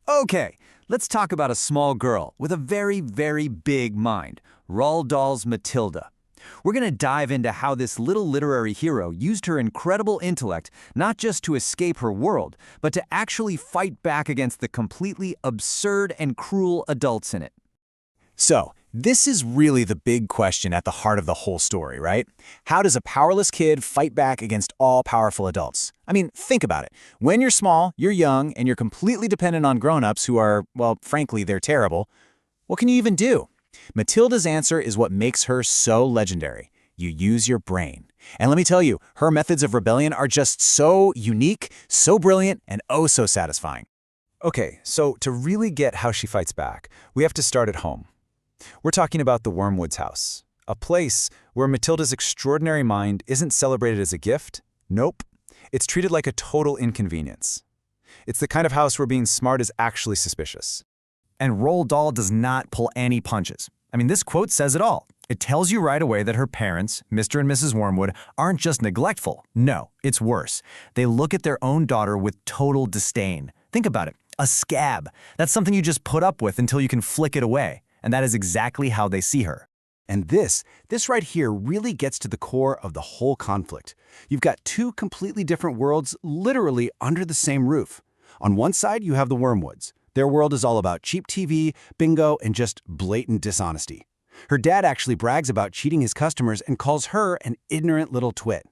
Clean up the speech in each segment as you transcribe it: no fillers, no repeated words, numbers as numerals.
Okay, let's talk about a small girl with a very, very big mind, Roald Dahl's Matilda. We're going to dive into how this little literary hero used her incredible intellect not just to escape her world, but to actually fight back against the completely absurd and cruel adults in it. So, this is really the big question at the heart of the whole story, right? How does a powerless kid fight back against all-powerful adults? I mean, think about it. When you're small, you're young, and you're completely dependent on grown-ups who are, well, frankly, they're terrible. What can you even do? Matilda's answer is what makes her so legendary. You use your brain. And let me tell you, her methods of rebellion are just so unique, so brilliant, and oh so satisfying. Okay, so to really get how she fights back, we have to start at home. We're talking about the Wormwood's house, a place where Matilda's extraordinary mind isn't celebrated as a gift. Nope, it's treated like a total inconvenience. It's the kind of house where being smart is actually suspicious. And Roald Dahl does not pull any punches. I mean, this quote says it all. It tells you right away that her parents, Mr. and Mrs. Wormwood, aren't just neglectful. No, it's worse. They look at their own daughter with total disdain. Think about it. A scab. That's something you just put up with until you can flick it away. And that is exactly how they see her. And this right here really gets to the core of the whole conflict. You've got two completely different worlds literally under the same roof. On one side, you have the Wormwoods. Their world is all about cheap TV, bingo, and just blatant dishonesty. Her dad actually brags about cheating his customers and calls her an ignorant little twit.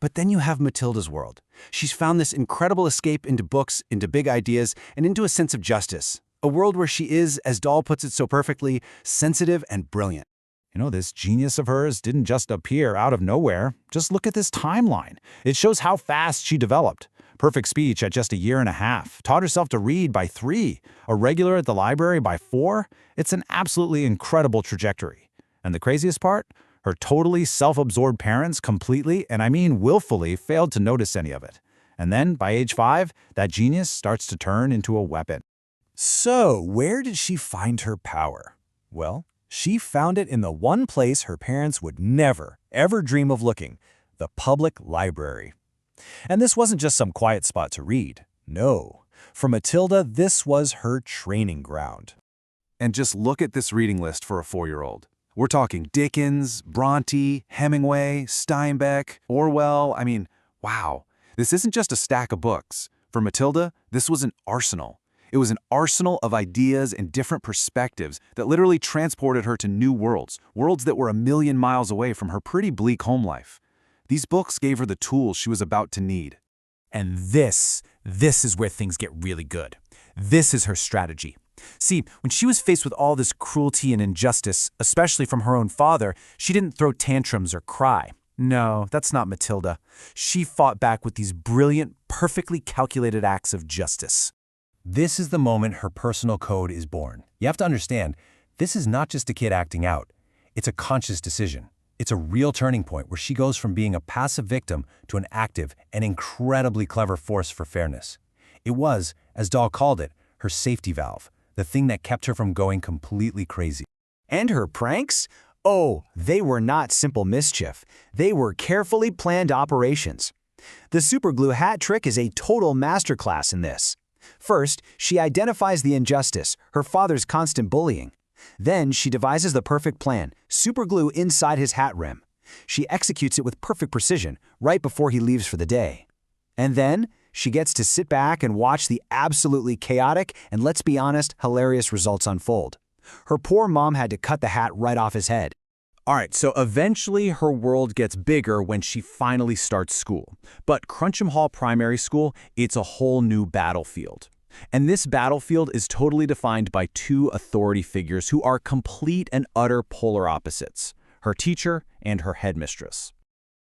But then you have Matilda's world. She's found this incredible escape into books, into big ideas, and into a sense of justice. A world where she is, as Dahl puts it so perfectly, sensitive and brilliant. You know, this genius of hers didn't just appear out of nowhere. Just look at this timeline. It shows how fast she developed. Perfect speech at just 1.5 years. Taught herself to read by 3. A regular at the library by 4. It's an absolutely incredible trajectory. And the craziest part? Her totally self-absorbed parents completely, and I mean willfully, failed to notice any of it. And then, by age 5, that genius starts to turn into a weapon. So, where did she find her power? Well, she found it in the one place her parents would never, ever dream of looking, the public library. And this wasn't just some quiet spot to read. No. For Matilda, this was her training ground. And just look at this reading list for a 4-year-old. We're talking Dickens, Bronte, Hemingway, Steinbeck, Orwell. I mean, wow. This isn't just a stack of books. For Matilda, this was an arsenal. It was an arsenal of ideas and different perspectives that literally transported her to new worlds, worlds that were 1,000,000 miles away from her pretty bleak home life. These books gave her the tools she was about to need. And this is where things get really good. This is her strategy. See, when she was faced with all this cruelty and injustice, especially from her own father, she didn't throw tantrums or cry. No, that's not Matilda. She fought back with these brilliant, perfectly calculated acts of justice. This is the moment her personal code is born. You have to understand, this is not just a kid acting out. It's a conscious decision. It's a real turning point where she goes from being a passive victim to an active and incredibly clever force for fairness. It was, as Dahl called it, her safety valve, the thing that kept her from going completely crazy. And her pranks? Oh, they were not simple mischief. They were carefully planned operations. The superglue hat trick is a total masterclass in this. First, she identifies the injustice, her father's constant bullying. Then she devises the perfect plan, superglue inside his hat rim. She executes it with perfect precision right before he leaves for the day. And then she gets to sit back and watch the absolutely chaotic and, let's be honest, hilarious results unfold. Her poor mom had to cut the hat right off his head. All right, so eventually her world gets bigger when she finally starts school. But Cruncham Hall Primary School, it's a whole new battlefield. And this battlefield is totally defined by 2 authority figures who are complete and utter polar opposites, her teacher and her headmistress.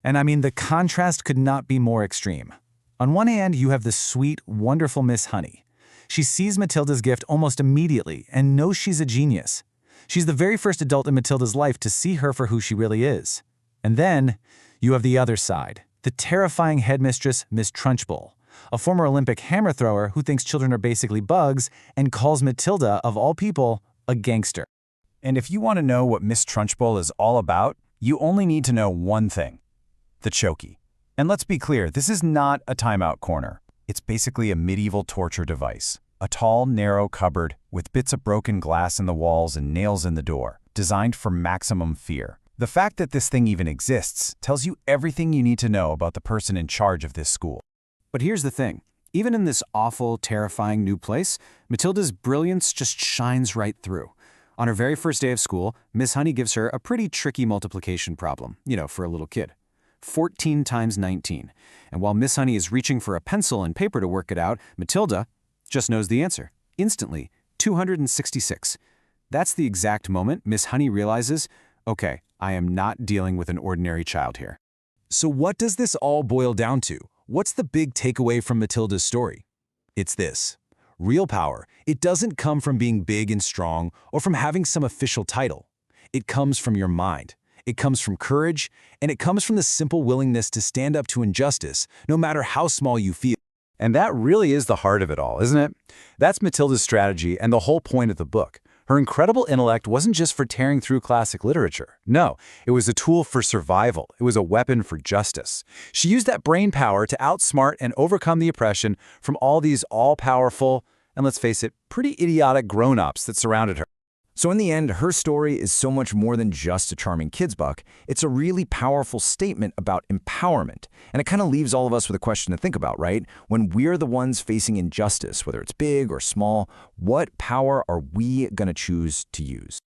And I mean, the contrast could not be more extreme. On one hand, you have the sweet, wonderful Miss Honey. She sees Matilda's gift almost immediately and knows she's a genius. She's the very first adult in Matilda's life to see her for who she really is. And then you have the other side, the terrifying headmistress, Miss Trunchbull, a former Olympic hammer thrower who thinks children are basically bugs and calls Matilda, of all people, a gangster. And if you want to know what Miss Trunchbull is all about, you only need to know one thing: the chokey. And let's be clear, this is not a timeout corner. It's basically a medieval torture device, A tall, narrow cupboard with bits of broken glass in the walls and nails in the door, designed for maximum fear. The fact that this thing even exists tells you everything you need to know about the person in charge of this school. But here's the thing. Even in this awful, terrifying new place, Matilda's brilliance just shines right through. On her very first day of school, Miss Honey gives her a pretty tricky multiplication problem, for a little kid. 14 times 19. And while Miss Honey is reaching for a pencil and paper to work it out, Matilda just knows the answer. Instantly, 266. That's the exact moment Miss Honey realizes, okay, I am not dealing with an ordinary child here. So what does this all boil down to? What's the big takeaway from Matilda's story? It's this. Real power, it doesn't come from being big and strong or from having some official title. It comes from your mind. It comes from courage, and it comes from the simple willingness to stand up to injustice, no matter how small you feel. And that really is the heart of it all, isn't it? That's Matilda's strategy and the whole point of the book. Her incredible intellect wasn't just for tearing through classic literature. No, it was a tool for survival. It was a weapon for justice. She used that brain power to outsmart and overcome the oppression from all these all-powerful, and let's face it, pretty idiotic grown-ups that surrounded her. So in the end, her story is so much more than just a charming kid's book. It's a really powerful statement about empowerment. And it kind of leaves all of us with a question to think about, right? When we're the ones facing injustice, whether it's big or small, what power are we going to choose to use?